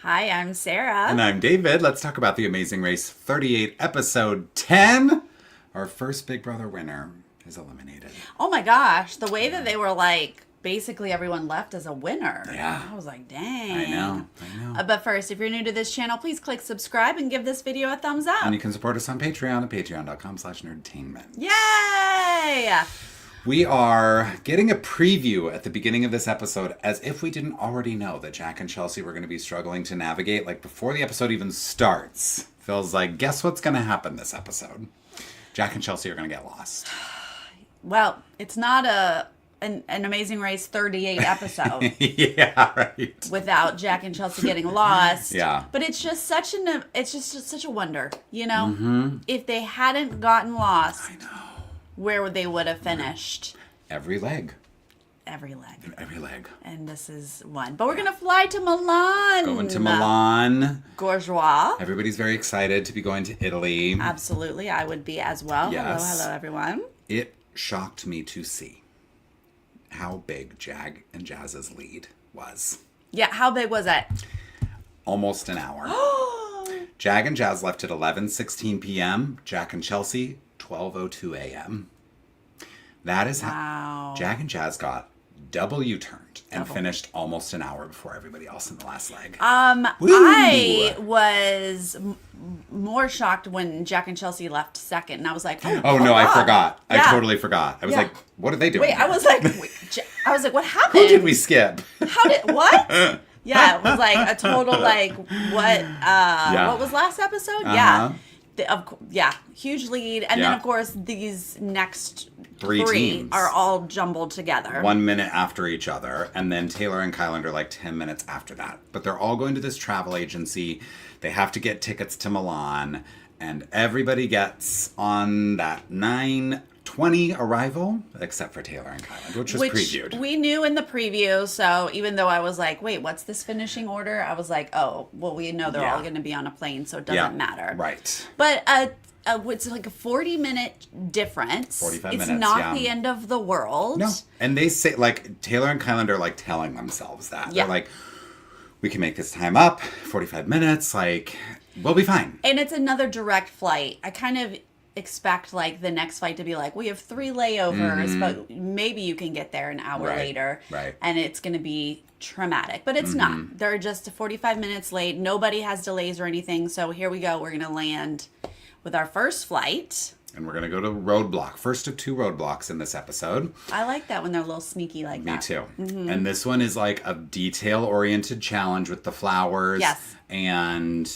Hi, I'm Sarah. And I'm David. Let's talk about The Amazing Race 38, episode 10. Our first Big Brother winner is eliminated. Oh my gosh, the way that they were like, basically everyone left as a winner. Yeah. I was like, dang. I know. But first, if you're new to this channel, please click subscribe and give this video a thumbs up. And you can support us on Patreon at patreon.com/nerdtainment. Yay! We are getting a preview at the beginning of this episode as if we didn't already know that Jack and Chelsea were going to be struggling to navigate. Like before the episode even starts, feels like, guess what's going to happen this episode? Jack and Chelsea are going to get lost. Well, it's not an Amazing Race 38 episode. Yeah, right. Without Jack and Chelsea getting lost. Yeah. But it's just such a wonder, you know? Mm-hmm. If they hadn't gotten lost, I know. Where they would have finished. Every leg. Every leg. Every leg. And this is one. But we're going to fly to Milan. Going to Milan. Bourgeois. Everybody's very excited to be going to Italy. Absolutely. I would be as well. Yes. Hello, everyone. It shocked me to see how big Jag and Jazz's lead was. Yeah, how big was it? Almost an hour. Jag and Jazz left at 11:16 p.m. Jack and Chelsea, 12:02 a.m. That is how Jag and Jazz got double U-turned and finished almost an hour before everybody else in the last leg. I was more shocked when Jack and Chelsea left second, and I was like, "Oh no, I forgot! Yeah. I totally forgot. I was like, what are they doing?" Wait, I was like, what happened? Who did we skip? How did what? Yeah, it was like a total like what was last episode? Uh-huh. Yeah, huge lead, and then of course these next three teams are all jumbled together. 1 minute after each other, and then Taylor and Kyland are like 10 minutes after that. But they're all going to this travel agency. They have to get tickets to Milan, and everybody gets on that 9:20 arrival, except for Taylor and Kyland, which was previewed. We knew in the preview, so even though I was like, wait, what's this finishing order? I was like, oh, well, we know they're all going to be on a plane, so it doesn't matter. Right. But it's like a 40-minute difference. 45 it's minutes, not the end of the world. No. And they say, like, Taylor and Kyland are, like, telling themselves that. Yeah. They're like, we can make this time up, 45 minutes, like, we'll be fine. And it's another direct flight. I kind of expect, like, the next flight to be like, we have 3 layovers, but maybe you can get there an hour later. Right. And it's going to be traumatic. But it's not. They're just 45 minutes late. Nobody has delays or anything. So here we go. We're going to land with our first flight. And we're going to go to Roadblock. First of 2 roadblocks in this episode. I like that when they're a little sneaky like that. Me too. And this one is like a detail-oriented challenge with the flowers. Yes. And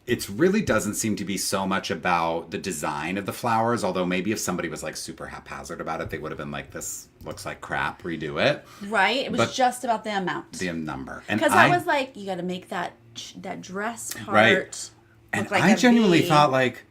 it really doesn't seem to be so much about the design of the flowers, although maybe if somebody was like super haphazard about it, they would have been like, this looks like crap, redo it. Right. It was just about the amount. The number. Because I was like, you got to make that dress part right. And look like I a genuinely V. thought like,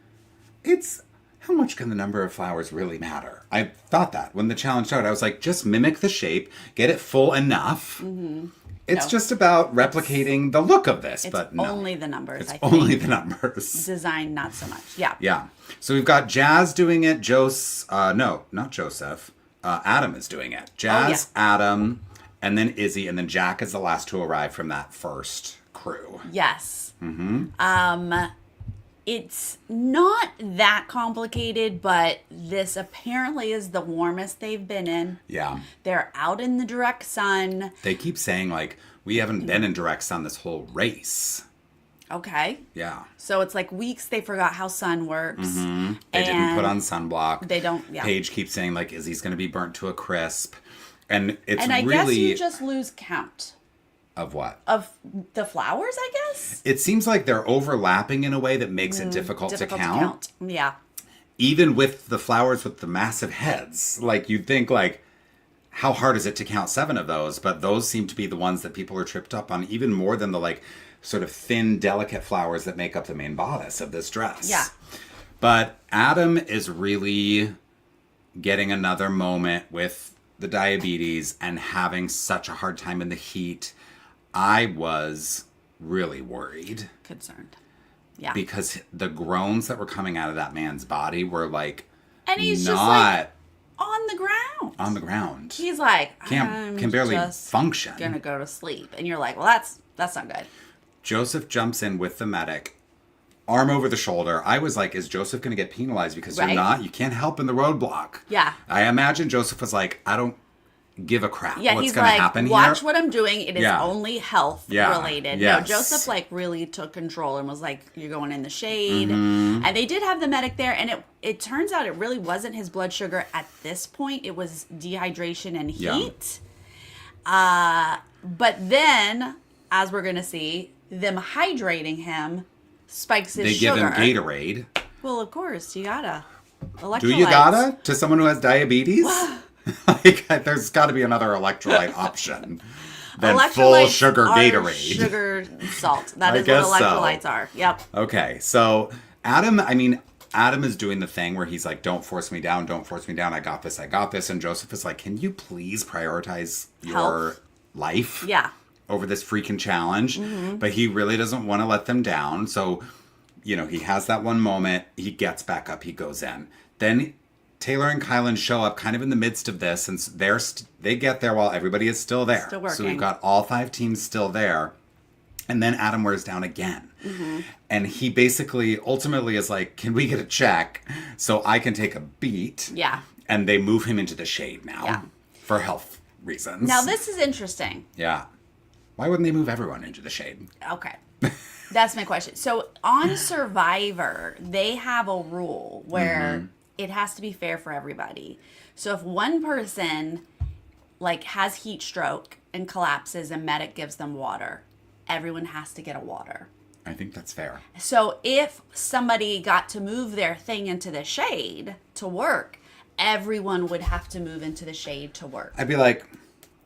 how much can the number of flowers really matter? I thought that when the challenge started, I was like, just mimic the shape, get it full enough. Mm-hmm. It's just about replicating the look of this, but no. Only the numbers, It's I think. only the numbers. Design, not so much. Yeah. Yeah. So we've got Jazz doing it. Not Joseph. Adam is doing it. Jazz, Adam, and then Izzy, and then Jack is the last to arrive from that first crew. Yes. Mm-hmm. It's not that complicated, but this apparently is the warmest they've been in. Yeah. They're out in the direct sun. They keep saying, like, we haven't been in direct sun this whole race. Okay. Yeah. So it's like weeks they forgot how sun works. Mm-hmm. They didn't put on sunblock. They don't, yeah. Paige keeps saying, like, Izzy's going to be burnt to a crisp. And it's and I really... guess you just lose count. Of what? Of the flowers, I guess? It seems like they're overlapping in a way that makes it difficult to count. Yeah. Even with the flowers with the massive heads. Like, you'd think, like, how hard is it to count 7 of those? But those seem to be the ones that people are tripped up on, even more than the, like, sort of thin, delicate flowers that make up the main bodice of this dress. Yeah. But Adam is really getting another moment with the diabetes and having such a hard time in the heat. I was really worried. Concerned. Yeah. Because the groans that were coming out of that man's body were like, and he's not just like on the ground. On the ground. He's like, can barely function. Gonna go to sleep. And you're like, well, that's not good. Joseph jumps in with the medic, arm over the shoulder. I was like, is Joseph going to get penalized? Because you can't help in the roadblock. Yeah. I imagine Joseph was like, I don't give a crap Yeah, what's he's going to like, happen watch here. what I'm doing. It is only health related. Yes. No, Joseph like really took control and was like, you're going in the shade. Mm-hmm. And they did have the medic there. And it turns out it really wasn't his blood sugar at this point. It was dehydration and heat. But then, as we're going to see, them hydrating him spikes his sugar. They give him Gatorade. Well, of course, you gotta. Electrolytes. Do you gotta? To someone who has diabetes? Like, there's got to be another electrolyte option than full sugar Gatorade. Sugar, salt. That is what electrolytes are. Yep. Okay, so Adam is doing the thing where he's like, don't force me down, I got this. And Joseph is like, can you please prioritize your life? Yeah. Over this freaking challenge. But he really doesn't want to let them down. So, he has that one moment. He gets back up. He goes in. Then Taylor and Kylan show up kind of in the midst of this, and they get there while everybody is still there. Still working. So we've got all 5 teams still there. And then Adam wears down again. And he basically ultimately is like, can we get a check so I can take a beat? Yeah. And they move him into the shade now for health reasons. Now, this is interesting. Yeah. Why wouldn't they move everyone into the shade? Okay. That's my question. So on Survivor, they have a rule where it has to be fair for everybody. So if one person has heat stroke and collapses and medic gives them water, everyone has to get a water. I think that's fair. So if somebody got to move their thing into the shade to work, everyone would have to move into the shade to work. I'd be like,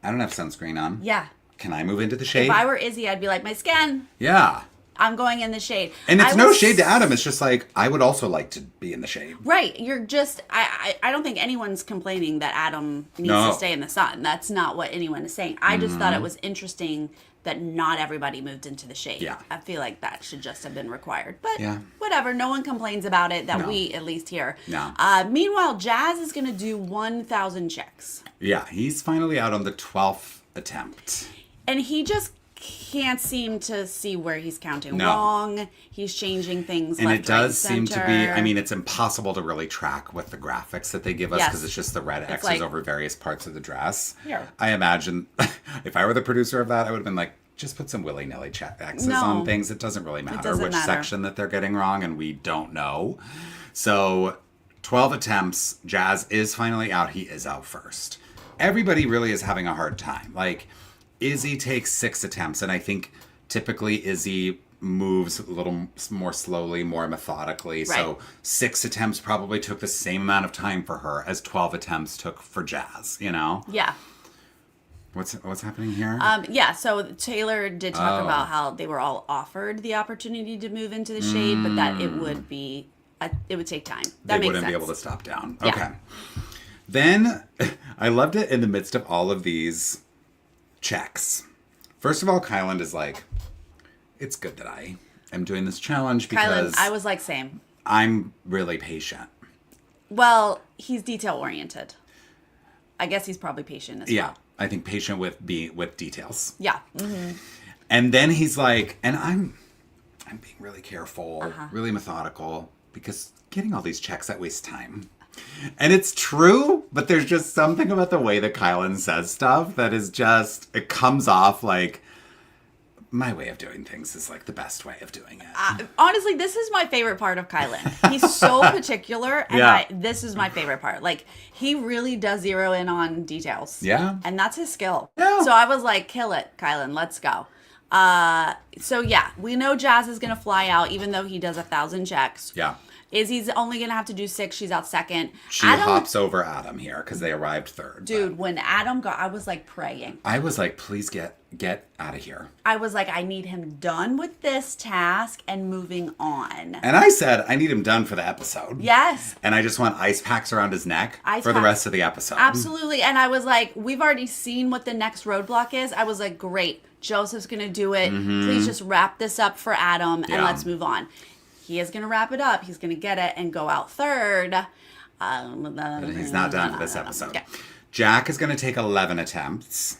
I don't have sunscreen on. Yeah. Can I move into the shade? If I were Izzy, I'd be like, my skin. Yeah. I'm going in the shade. And it's no shade to Adam. It's just like, I would also like to be in the shade. Right. You're just, I don't think anyone's complaining that Adam needs to stay in the sun. That's not what anyone is saying. I just thought it was interesting that not everybody moved into the shade. Yeah. I feel like that should just have been required. But whatever. No one complains about it that we at least hear. No. Meanwhile, Jazz is going to do 1,000 checks. Yeah. He's finally out on the 12th attempt. And he just can't seem to see where he's counting wrong. He's changing things and left, it does right, seem center. to be, I mean, it's impossible to really track with the graphics that they give us because it's just the red X's over various parts of the dress. Here. I imagine if I were the producer of that, I would have been like, just put some willy-nilly X's on things. It doesn't really matter which section that they're getting wrong, and we don't know. So 12 attempts, Jazz is finally out. He is out first. Everybody really is having a hard time. Like, Izzy takes 6 attempts, and I think typically Izzy moves a little more slowly, more methodically. Right. So 6 attempts probably took the same amount of time for her as 12 attempts took for Jazz, Yeah. What's happening here? Yeah, so Taylor did talk about how they were all offered the opportunity to move into the shade, but that it would take time. That makes sense. They wouldn't be able to stop down. Yeah. Okay. Then, I loved it in the midst of all of these checks. First of all, Kylan is like, it's good that I am doing this challenge because... Kylan, I was like, same. I'm really patient. Well, he's detail-oriented. I guess he's probably patient as well. Yeah, I think patient with details. Yeah. Mm-hmm. And then he's like, and I'm being really careful, really methodical, because getting all these checks, that wastes time. And it's true, but there's just something about the way that Kylan says stuff that is just, it comes off like, my way of doing things is like the best way of doing it. Honestly, this is my favorite part of Kylan. He's so particular, and this is my favorite part. Like, he really does zero in on details. Yeah. And that's his skill. Yeah. So I was like, kill it, Kylan, let's go. So yeah, we know Jazz is going to fly out, even though he does 1,000 checks. Yeah. Izzy's only going to have to do 6. She's out second. She hops over Adam here because they arrived third. Dude, when Adam got, I was like praying. I was like, please get out of here. I was like, I need him done with this task and moving on. And I said, I need him done for the episode. Yes. And I just want ice packs around his neck for the rest of the episode. Absolutely. And I was like, we've already seen what the next roadblock is. I was like, great. Joseph's going to do it. Mm-hmm. Please just wrap this up for Adam and let's move on. He is going to wrap it up. He's going to get it and go out third. But he's not done for this episode. Okay. Jack is going to take 11 attempts.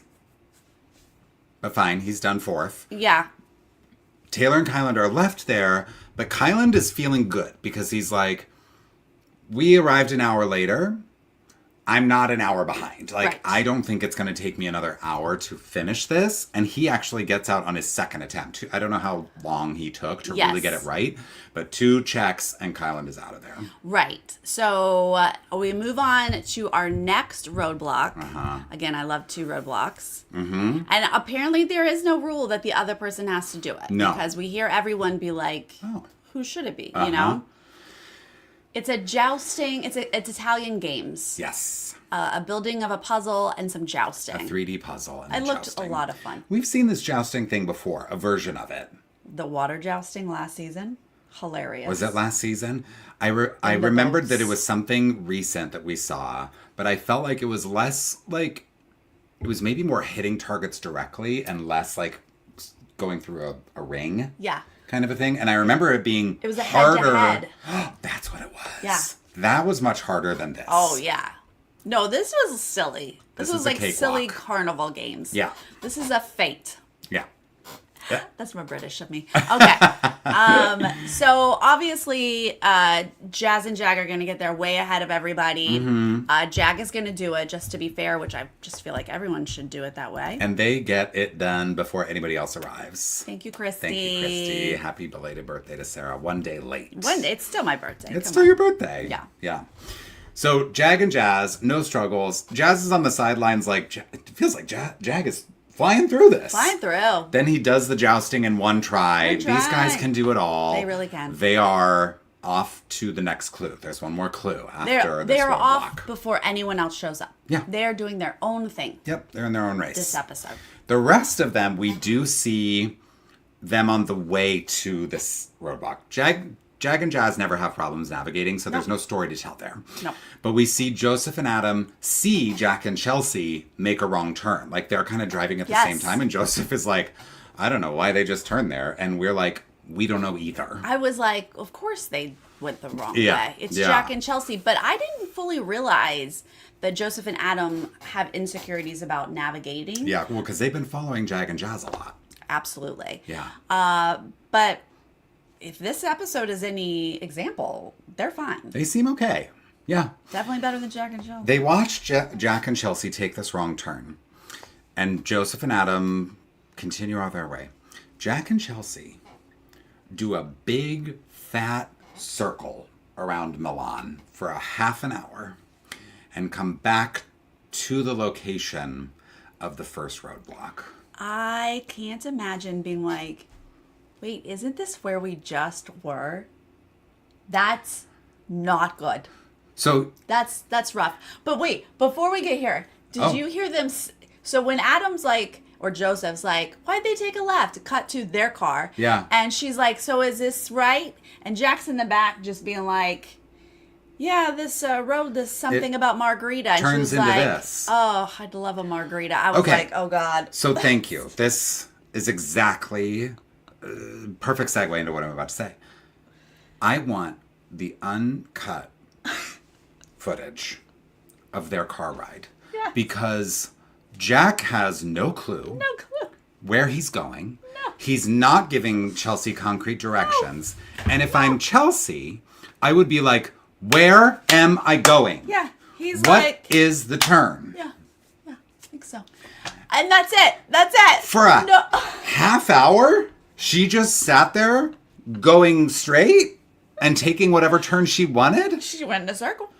But fine, he's done 4th. Yeah. Taylor and Kyland are left there, but Kyland is feeling good because he's like, we arrived an hour later. I'm not an hour behind. Like, Right. I don't think it's going to take me another hour to finish this. And he actually gets out on his second attempt. I don't know how long he took to really get it right, but 2 checks and Kyland is out of there. Right. So we move on to our next roadblock. Again, I love 2 roadblocks. Mm-hmm. And apparently there is no rule that the other person has to do it. No. Because we hear everyone be like, who should it be? You know? It's a jousting. It's Italian games. Yes. A building of a puzzle and some jousting. A 3D puzzle. And It looked jousting. a lot of fun. We've seen this jousting thing before, a version of it. The water jousting last season. Hilarious. Was it last season? I remembered that it was something recent that we saw, but I felt like it was less like, it was maybe more hitting targets directly and less like going through a ring. Yeah. Kind of a thing. And I remember it being It was a harder. head-to-head. That's what it was. Yeah. That was much harder than this. Oh, yeah. No, this was silly. This was is a like cakewalk. silly carnival games. Yeah. This is a fate. Yeah. Yeah. That's more British of me. Okay. So obviously, Jazz and Jag are going to get there way ahead of everybody. Mm-hmm. Jag is going to do it, just to be fair, which I just feel like everyone should do it that way. And they get it done before anybody else arrives. Thank you, Christy. Thank you, Christy. Happy belated birthday to Sarah. One day late. One day. It's still my birthday. It's Come still on. your birthday. Yeah. Yeah. So Jag and Jazz, no struggles. Jazz is on the sidelines like, it feels like Jag is flying through this. Flying through. Then he does the jousting in one try. One try. These guys can do it all. They really can. They are off to the next clue. There's one more clue after They this are roadblock. off before anyone else shows up. Yeah. They are doing their own thing Yep, they're in their own race. this episode. The rest of them, we do see them on the way to this roadblock. Jag and Jazz never have problems navigating, so there's no story to tell there. No. But we see Joseph and Adam see Jack and Chelsea make a wrong turn. Like, they're kind of driving at the same time, and Joseph is like, I don't know why they just turned there. And we're like, we don't know either. I was like, of course they went the wrong Yeah. way. It's Yeah. Jack and Chelsea. But I didn't fully realize that Joseph and Adam have insecurities about navigating. Yeah, well, because they've been following Jag and Jazz a lot. Absolutely. Yeah. But if this episode is any example, they're fine. They seem okay. Yeah. Definitely better than Jack and Chelsea. They watch Jack and Chelsea take this wrong turn. And Joseph and Adam continue on their way. Jack and Chelsea do a big, fat circle around Milan for a half an hour and come back to the location of the first roadblock. I can't imagine being like, wait, isn't this where we just were? That's not good. So, That's rough. But wait, before we get here, did you hear them? So when Adam's like, or Joseph's like, why'd they take a left? Cut to their car. Yeah. And she's like, so is this right? And Jack's in the back just being like, yeah, this road, this something about margarita. And turns she was into like, this. oh, I'd love a margarita. I was Okay. like, oh God. So thank you. This is exactly perfect segue into what I'm about to say. I want the uncut footage of their car ride. Yeah. Because Jack has no clue No clue. where he's going. No. He's not giving Chelsea concrete directions. And if I'm Chelsea, I would be like, where am I going? Yeah. He's What like, is the turn? yeah, I think so. And that's it. That's it. For a half hour, she just sat there going straight and taking whatever turn she wanted. She went in a circle.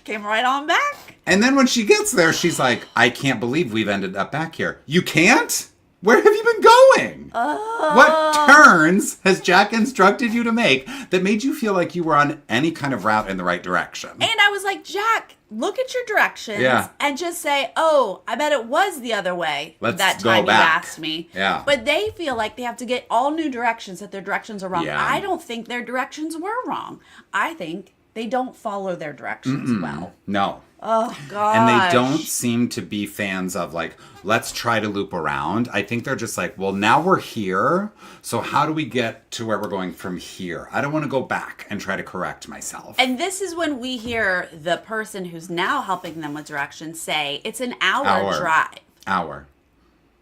Came right on back. And then when she gets there, she's like, I can't believe we've ended up back here. You can't? Where have you been going? What turns has Jack instructed you to make that made you feel like you were on any kind of route in the right direction? And I was like, Jack, look at your directions Yeah. and just say, oh, I bet it was the other way Let's that go time you back. asked me. Yeah. But they feel like they have to get all new directions, that their directions are wrong. Yeah. I don't think their directions were wrong. I think they don't follow their directions well. No. Oh, God. And they don't seem to be fans of like, let's try to loop around. I think they're just like, well, now we're here. So how do we get to where we're going from here? I don't want to go back and try to correct myself. And this is when we hear the person who's now helping them with directions say, it's an hour drive. Hour.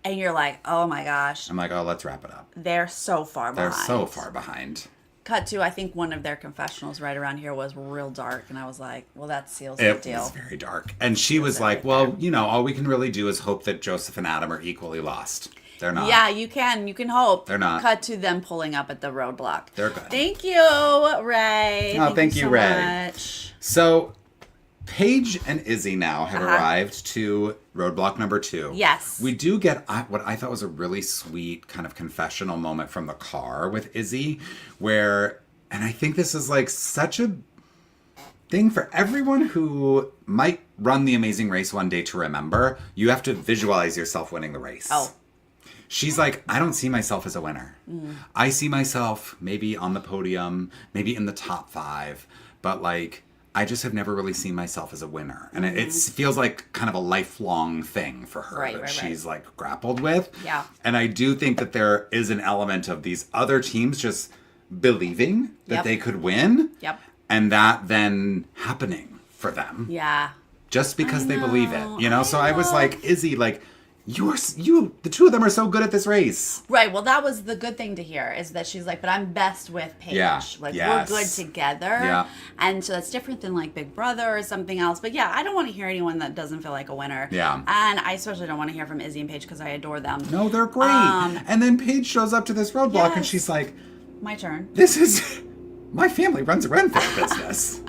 And you're like, oh my gosh. I'm like, oh, let's wrap it up. They're so far behind. They're so far behind. Cut to, I think one of their confessionals right around here was real dark. And I was like, well, that seals the deal. It was very dark. And she was like, well, you know, all we can really do is hope that Joseph and Adam are equally lost. They're not. Yeah, you can. You can hope. They're not. Cut to them pulling up at the roadblock. They're good. Thank you, Ray. Oh, thank you, so Ray. much. So, Paige and Izzy now have arrived to roadblock number 2. Yes. We do get what I thought was a really sweet kind of confessional moment from the car with Izzy, where, and I think this is like such a thing for everyone who might run the Amazing Race one day to remember. You have to visualize yourself winning the race. Oh. She's like, I don't see myself as a winner. I see myself maybe on the podium, maybe in the top 5, but like, I just have never really seen myself as a winner. And it feels like kind of a lifelong thing for her that she's like grappled with. Yeah. And I do think that there is an element of these other teams just believing that they could win. Yep. And that then happening for them. Yeah. Just because they believe it, you know? So I was like, Izzy, like, the two of them are so good at this race. Right. Well, that was the good thing to hear is that she's like, but I'm best with Paige. Yeah. Like, Yes. we're good together. Yeah. And so that's different than like Big Brother or something else. But yeah, I don't want to hear anyone that doesn't feel like a winner. Yeah. And I especially don't want to hear from Izzy and Paige because I adore them. No, they're great. And then Paige shows up to this roadblock and she's like, my turn. this is, my family runs a Ren Fair business.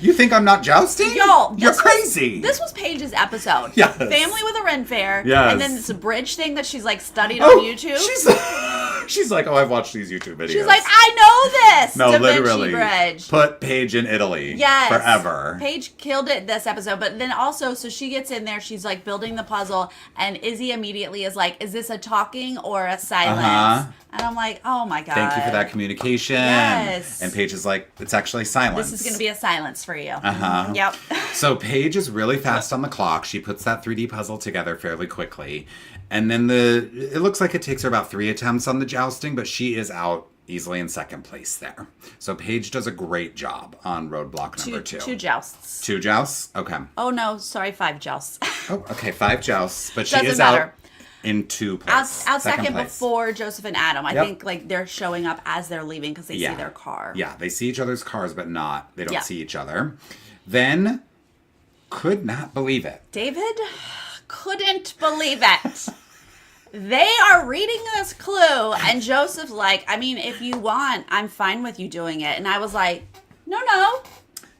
You think I'm not jousting? Yo, You're crazy. This was Paige's episode. Yes. Family with a Ren Fair. Yes. And then this bridge thing that she's like studied on YouTube. She's like, oh, I've watched these YouTube videos. She's like, I know this. no, Da Vinci literally. Bridge. Put Paige in Italy. Yes. Forever. Paige killed it this episode. But then also, so she gets in there, she's like building the puzzle, and Izzy immediately is like, is this a talking or a silence? And I'm like, oh my God. Thank you for that communication. Yes. And Paige is like, it's actually silence. This is going to be a silence for you. Yep. So Paige is really fast on the clock. She puts that 3D puzzle together fairly quickly. And then it looks like it takes her about 3 attempts on the jousting, but she is out easily in second place there. So Paige does a great job on roadblock number 2. 2 jousts. 2 jousts? Okay. Oh no, sorry, 5 jousts. Oh, okay, 5 jousts. But she Doesn't is matter. out in 2 places. Out second place. before Joseph and Adam. I think like they're showing up as they're leaving because they see their car. Yeah, they see each other's cars, but they don't Yeah. see each other. Then, could not believe it. David couldn't believe it. They are reading this clue, and Joseph's like, I mean, if you want, I'm fine with you doing it. And I was like, no.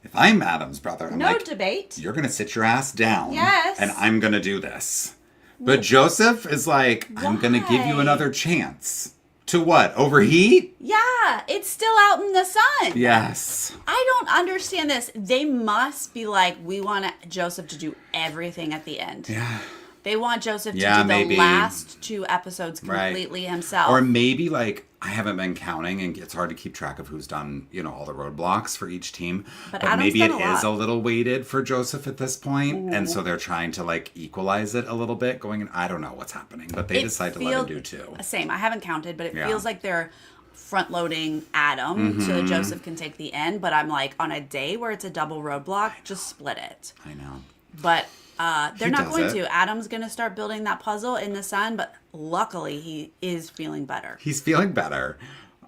If I'm Adam's brother, I'm No like, debate. you're going to sit your ass down. Yes. And I'm going to do this. But Joseph is like, I'm going to give you Why? another chance. To what? Overheat? Yeah, it's still out in the sun. Yes. I don't understand this. They must be like, we want Joseph to do everything at the end. Yeah. They want Joseph to Yeah, do maybe. the last 2 episodes completely himself. Or maybe like, I haven't been counting and it's hard to keep track of who's done, all the roadblocks for each team. But Adam's maybe done it a is lot. a little weighted for Joseph at this point, and so they're trying to like equalize it a little bit going in. I don't know what's happening, but they decide to let him do 2. Same. I haven't counted, but it Yeah. feels like they're front loading Adam so that Joseph can take the end. But I'm like, on a day where it's a double roadblock, just split it. I know. But they're He not does going it. to. Adam's going to start building that puzzle in the sun, but luckily he is feeling better. He's feeling better.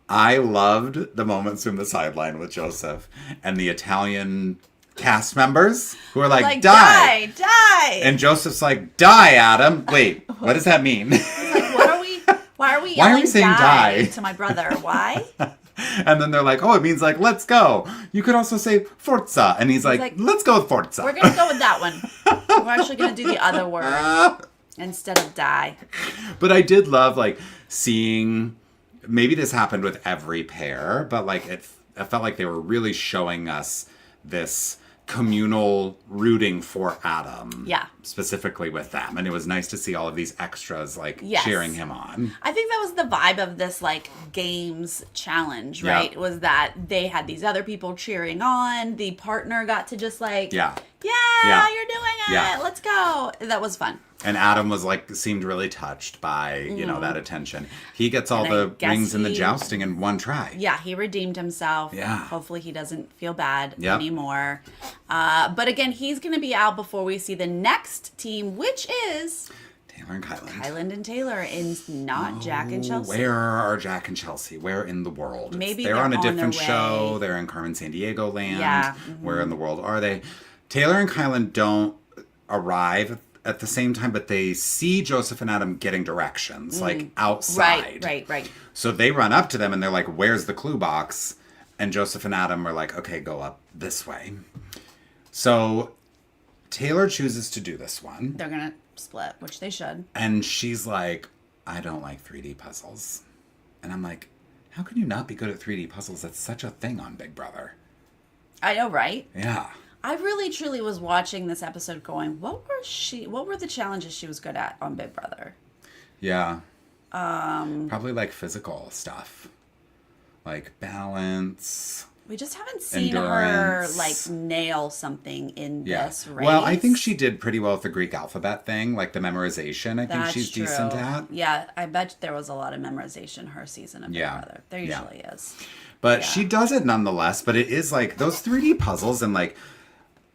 I loved the moments from the sideline with Joseph and the Italian cast members who are like, die. Die! And Joseph's like, die, Adam. Wait, what does that mean? Like, why are we Why are yelling we saying die? to my brother? Why? And then they're like, oh, it means like, let's go. You could also say Forza. And he's like, let's go with Forza. We're going to go with that one. We're actually going to do the other word instead of die. But I did love like seeing, maybe this happened with every pair, but like it felt like they were really showing us this communal rooting for Adam. Yeah. Specifically with them. And it was nice to see all of these extras like Yes. cheering him on. I think that was the vibe of this like games challenge, Yeah. right? Was that they had these other people cheering on. The partner got to just like, Yeah. yeah. You're doing it. Yeah. Let's go. That was fun. And Adam was like, seemed really touched by, that attention. He gets all And I the guess rings in the he- jousting in one try. Yeah, he redeemed himself. Yeah. Hopefully he doesn't feel bad Yep. anymore. But again, he's going to be out before we see the next team, which is Taylor and Kyland. Kyland and Taylor, and not Jack and Chelsea. Where are Jack and Chelsea? Where in the world? Maybe they're on a different their show. way. They're in Carmen Sandiego land. Yeah. Where in the world are they? Taylor and Kyland don't arrive at the same time, but they see Joseph and Adam getting directions, like outside. Right. So they run up to them and they're like, where's the clue box? And Joseph and Adam are like, okay, go up this way. So Taylor chooses to do this one. They're going to split, which they should. And she's like, I don't like 3D puzzles. And I'm like, how can you not be good at 3D puzzles? That's such a thing on Big Brother. I know, right? Yeah. I really truly was watching this episode going, what were the challenges she was good at on Big Brother? Yeah. Probably like physical stuff. Like balance. We just haven't seen her endurance. like nail something in this race. Well, I think she did pretty well with the Greek alphabet thing, like the memorization. I think she's true. decent at. Yeah, I bet there was a lot of memorization her season of Big Brother. There usually is. But she does it nonetheless. But it is like those 3D puzzles and like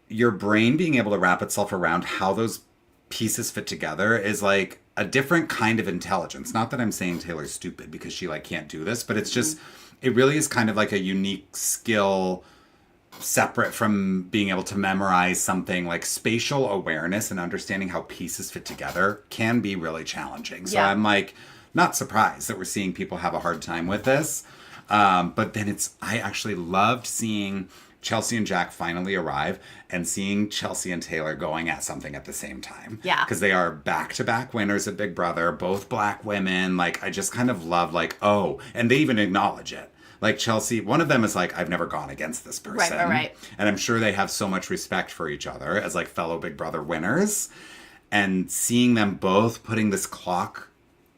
your brain being able to wrap itself around how those pieces fit together is like a different kind of intelligence. Not that I'm saying Taylor's stupid because she like can't do this, but it's just, it really is kind of like a unique skill separate from being able to memorize something. Like spatial awareness and understanding how pieces fit together can be really challenging. So I'm like not surprised that we're seeing people have a hard time with this. But then I actually loved seeing Chelsea and Jack finally arrive and seeing Chelsea and Taylor going at something at the same time. Yeah. Because they are back-to-back winners at Big Brother, both black women. Like, I just kind of love, like, oh, and they even acknowledge it. Like, Chelsea, one of them is like, I've never gone against this person. Right. And I'm sure they have so much respect for each other as, like, fellow Big Brother winners. And seeing them both putting this clock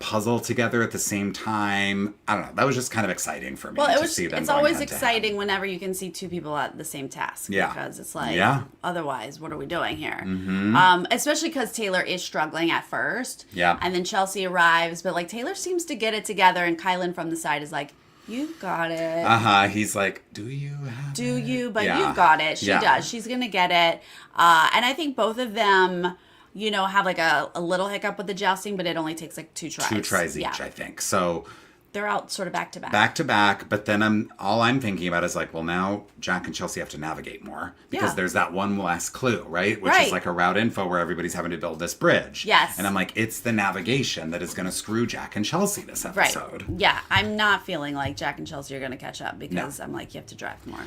puzzle together at the same time, I don't know, that was just kind of exciting for me to see them. It's always exciting whenever you can see two people at the same task. Yeah. Because it's like, otherwise, what are we doing here? Especially because Taylor is struggling at first. Yeah. And then Chelsea arrives, but like Taylor seems to get it together, and Kylan from the side is like, you got it. He's like, do you have it? But you've got it. She does. She's going to get it. And I think both of them, you know, have like a little hiccup with the jousting, but it only takes like 2 tries. 2 tries each, I think. So they're out sort of back to back. Back to back, but then all I'm thinking about is like, well, now Jack and Chelsea have to navigate more because there's that one last clue, right? Which is like a route info where everybody's having to build this bridge. Yes. And I'm like, it's the navigation that is going to screw Jack and Chelsea this episode. Right. Yeah, I'm not feeling like Jack and Chelsea are going to catch up because I'm like, you have to drive more.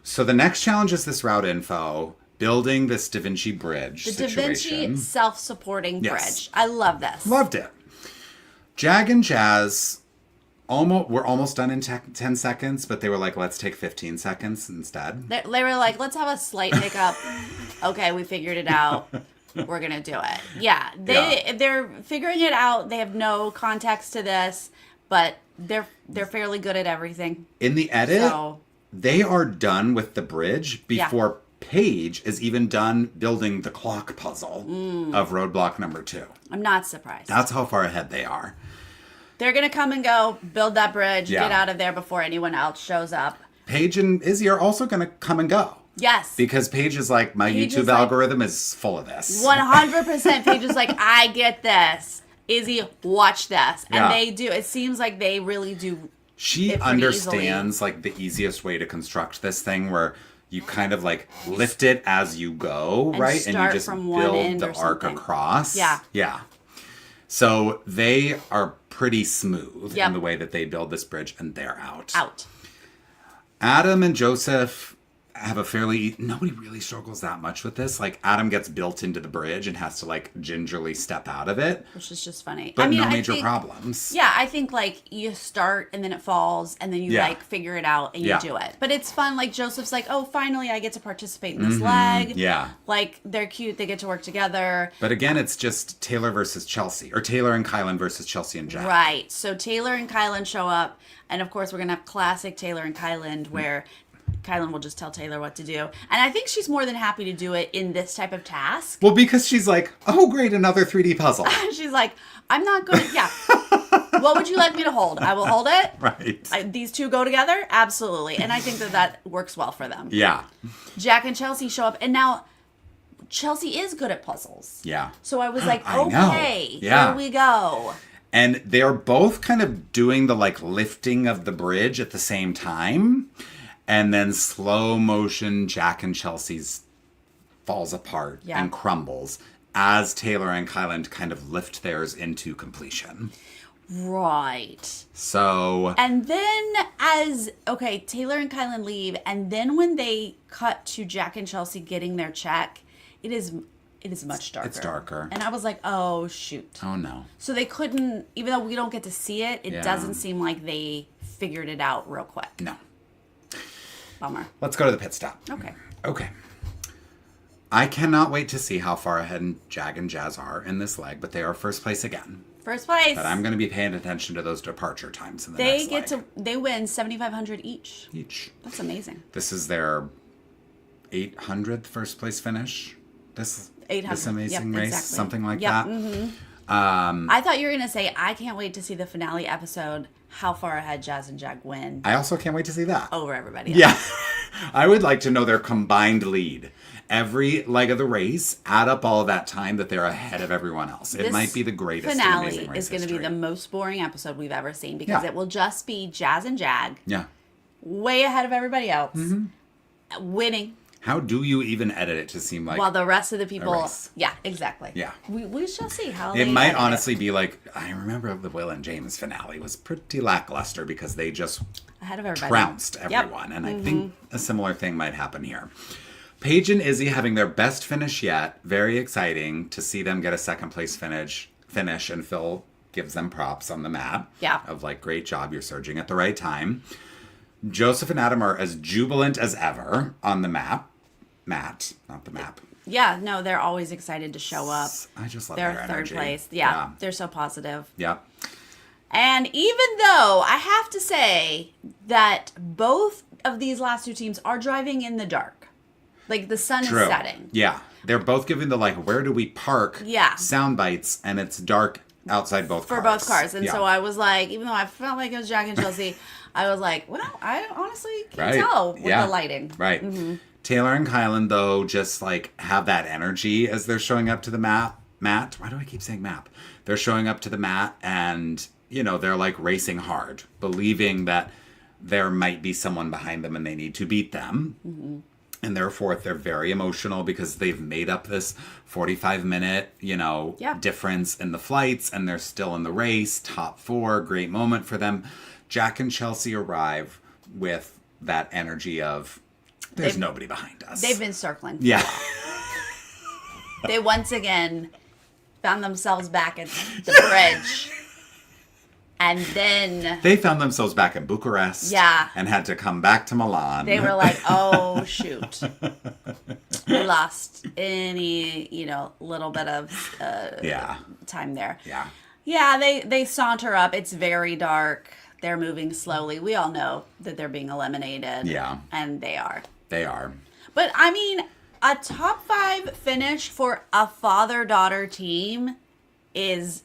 So the next challenge is this route info. Building this Da Vinci bridge situation. Da Vinci self-supporting bridge. I love this. Loved it. Jag and Jazz were almost done in 10 seconds, but they were like, let's take 15 seconds instead. They were like, let's have a slight hiccup. Okay, we figured it out. We're going to do it. Yeah, they're figuring it out. They have no context to this, but they're fairly good at everything. In the edit, they are done with the bridge before Paige is even done building the clock puzzle of roadblock number 2. I'm not surprised. That's how far ahead they are. They're going to come and go, build that bridge, get out of there before anyone else shows up. Paige and Izzy are also going to come and go. Yes. Because Paige is like, my YouTube algorithm is full of this. 100% Paige is like, I get this. Izzy, watch this. And they do. It seems like they really do. She understands like the easiest way to construct this thing where you kind of like lift it as you go, right? And you just build the arc across. Yeah. Yeah. So they are pretty smooth in the way that they build this bridge, and they're out. Adam and Joseph have nobody really struggles that much with this. Like, Adam gets built into the bridge and has to, like, gingerly step out of it. Which is just funny. But no major problems. Yeah, I think, like, you start and then it falls and then you, like, figure it out and you do it. But it's fun. Like, Joseph's like, oh, finally I get to participate in this leg. Yeah. Like, they're cute. They get to work together. But again, it's just Taylor versus Chelsea. Or Taylor and Kylan versus Chelsea and Jack. Right. So Taylor and Kylan show up. And, of course, we're going to have classic Taylor and Kylan where Kylan will just tell Taylor what to do. And I think she's more than happy to do it in this type of task. Well, because she's like, oh, great, another 3D puzzle. She's like, I'm not good. Yeah. What would you like me to hold? I will hold it. Right. These two go together? Absolutely. And I think that works well for them. Yeah. Jack and Chelsea show up. And now Chelsea is good at puzzles. Yeah. So I was like, I know. okay, Yeah. here we go. And they're both kind of doing the like lifting of the bridge at the same time. And then slow motion, Jack and Chelsea's falls apart and crumbles as Taylor and Kyland kind of lift theirs into completion. Right. So. And then Taylor and Kylan leave, and then when they cut to Jack and Chelsea getting their check, it is much darker. It's darker. And I was like, oh, shoot. Oh, no. So they couldn't, even though we don't get to see it, it doesn't seem like they figured it out real quick. No. Bummer. Let's go to the pit stop. Okay. I cannot wait to see how far ahead Jag and Jazz are in this leg, but they are first place again. First place. But I'm going to be paying attention to those departure times in the next leg. They win $7,500 each. That's amazing. This is their 800th first place finish. This amazing race, exactly. something like that. Mm-hmm. I thought you were going to say, I can't wait to see the finale episode, how far ahead Jazz and Jag win. I also can't wait to see that. Over everybody else. Yeah. I would like to know their combined lead. Every leg of the race, add up all of that time that they're ahead of everyone else. It might be the greatest finale in Amazing Race is going to be the most boring episode we've ever seen because it will just be Jazz and Jag. Yeah. Way ahead of everybody else. Winning. How do you even edit it to seem like while the rest of the people... Yeah, exactly. Yeah. We shall see how it might honestly be like... I remember the Will and James finale was pretty lackluster because they just ahead of everybody. Trounced everyone. And I think a similar thing might happen here. Paige and Izzy having their best finish yet. Very exciting to see them get a second place finish. And Phil gives them props on the mat. Yeah. Of like, great job, you're surging at the right time. Joseph and Adam are as jubilant as ever on the mat, not the map. Yeah, no, they're always excited to show up. I just love their their third energy. place. Yeah, they're so positive. Yeah. And even though I have to say that both of these last two teams are driving in the dark. Like the sun is setting. Yeah. They're both giving the like, where do we park sound bites, and it's dark outside both cars. For both cars. And so I was like, even though I felt like it was Jack and Chelsea, I was like, well, I honestly can't tell with the lighting. Right. Mm-hmm. Taylor and Kylan, though, just like have that energy as they're showing up to the mat. Why do I keep saying map? They're showing up to the mat and, you know, they're like racing hard, believing that there might be someone behind them and they need to beat them. Mm-hmm. And therefore, they're very emotional because they've made up this 45-minute, difference in the flights, and they're still in the race. Top 4, great moment for them. Jack and Chelsea arrive with that energy of, there's nobody behind us. They've been circling. Yeah. They once again found themselves back at the bridge. And then... They found themselves back in Bucharest. Yeah. And had to come back to Milan. They were like, oh, shoot. We lost any, little bit of time there. Yeah. Yeah, they saunter up. It's very dark. They're moving slowly. We all know that they're being eliminated. Yeah. And they are. They are. But, I mean, a top 5 finish for a father-daughter team is...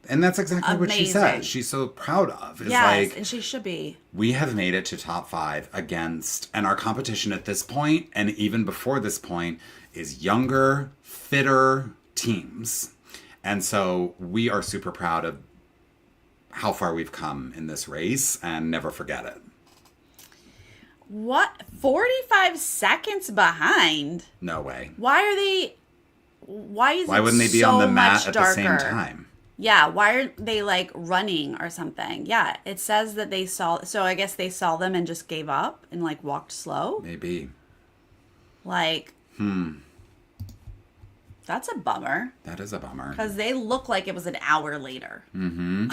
And that's exactly what she says. She's so proud of. It's and she should be. We have made it to top 5 against, and our competition at this point, and even before this point, is younger, fitter teams. And so we are super proud of how far we've come in this race and never forget it. What? 45 seconds behind? No way. Why wouldn't they be on the mat at the same time? Yeah, why are they like running or something? Yeah, it says that they saw, so I guess they saw them and just gave up and like walked slow. Maybe. Like, that's a bummer. That is a bummer. Because they look like it was an hour later. Mm-hmm.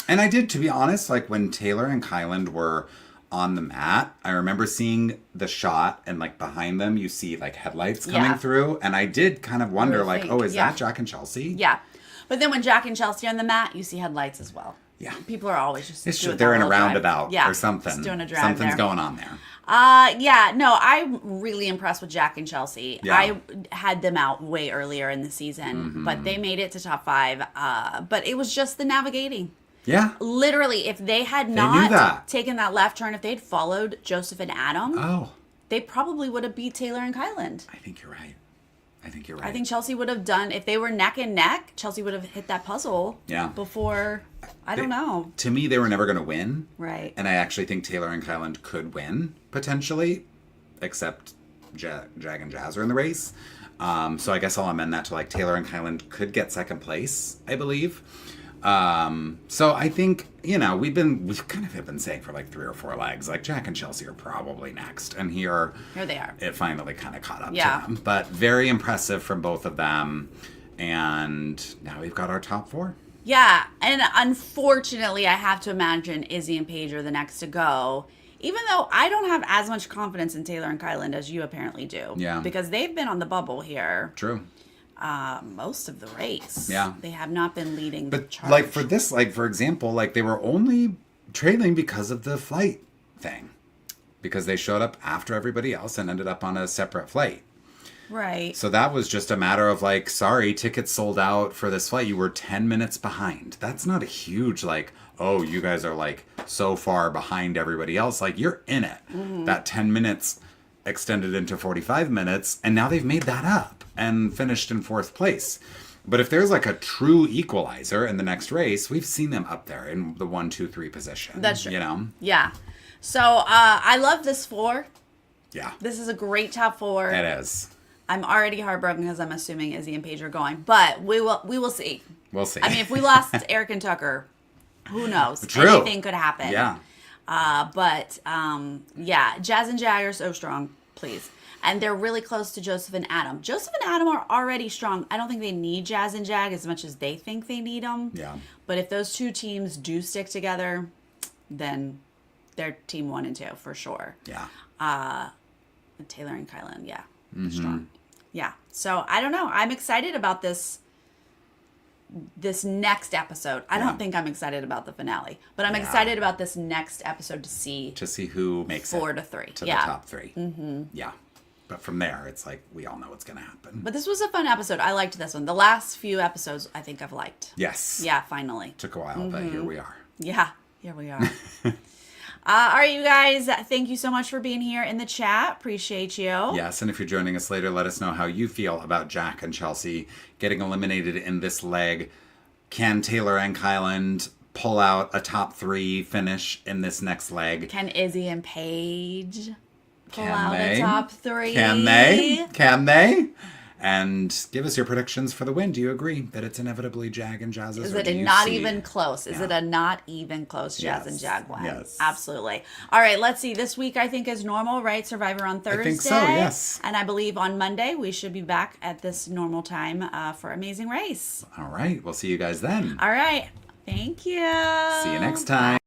And I did, to be honest, like when Taylor and Kyland were on the mat, I remember seeing the shot and like behind them, you see like headlights coming through. And I did kind of wonder like, is that Jack and Chelsea? Yeah. But then when Jack and Chelsea are on the mat, you see headlights as well. Yeah. People are always just it's true. They're in a roundabout or something. Just doing a drive. Something's going on there. No, I'm really impressed with Jack and Chelsea. Yeah. I had them out way earlier in the season, but they made it to top 5. But it was just the navigating. Yeah. Literally, if they had not taken that left turn, if they'd followed Joseph and Adam, they probably would have beat Taylor and Kyland. I think you're right. I think you're right. I think Chelsea would have done, if they were neck and neck, Chelsea would have hit that puzzle before, I don't know. To me, they were never going to win. Right. And I actually think Taylor and Kyland could win, potentially, except Jag and Jazz are in the race. So I guess I'll amend that to like Taylor and Kyland could get second place, I believe. So I think, you know, we've kind of have been saying for like 3 or 4 legs, like Jack and Chelsea are probably next. And here they are. It finally kind of caught up to them. But very impressive from both of them. And now we've got our top 4. Yeah. And unfortunately, I have to imagine Izzy and Paige are the next to go. Even though I don't have as much confidence in Taylor and Kyland as you apparently do. Yeah. Because they've been on the bubble here. True. Most of the race. Yeah. They have not been leading the charge. Like for this, like for example, like they were only trailing because of the flight thing. Because they showed up after everybody else and ended up on a separate flight. Right. So that was just a matter of like, sorry, tickets sold out for this flight. You were 10 minutes behind. That's not a huge like, oh, you guys are like so far behind everybody else. Like you're in it. Mm-hmm. That 10 minutes extended into 45 minutes and now they've made that up and finished in 4th place. But if there's like a true equalizer in the next race, we've seen them up there in the 1, 2, 3 position. That's true. You know? Yeah. So I love this 4. Yeah. This is a great top 4. It is. I'm already heartbroken because I'm assuming Izzy and Paige are going, but we will see. We'll see. I mean, if we lost Eric and Tucker, who knows? True. Anything could happen. Yeah. But Jazz and Jag are so strong, please. And they're really close to Joseph and Adam. Joseph and Adam are already strong. I don't think they need Jazz and Jag as much as they think they need them. Yeah. But if those 2 teams do stick together, then they're team 1 and 2 for sure. Yeah. Taylor and Kyland, strong. Yeah. So I don't know. I'm excited about this next episode. I don't think I'm excited about the finale, but I'm excited about this next episode to see who makes 4 it to 3 to the top 3. Mm-hmm. Yeah. But from there, it's like we all know what's going to happen. But this was a fun episode. I liked this one. The last few episodes, I think I've liked. Yes. Yeah, finally. Took a while, but here we are. Yeah, here we are. All right, you guys, thank you so much for being here in the chat. Appreciate you. Yes, and if you're joining us later, let us know how you feel about Jack and Chelsea getting eliminated in this leg. Can Taylor and Kyland pull out a top 3 finish in this next leg? Can Izzy and Paige pull out a top 3? Can they? Can they? And give us your predictions for the win. Do you agree that it's inevitably Jag and Jazz's? Is it a not even close? Is it a not even close Jazz and Jag win? Yes. Absolutely. All right, let's see. This week I think is normal, right? Survivor on Thursday. I think so, yes. And I believe on Monday we should be back at this normal time for Amazing Race. All right. We'll see you guys then. All right. Thank you. See you next time.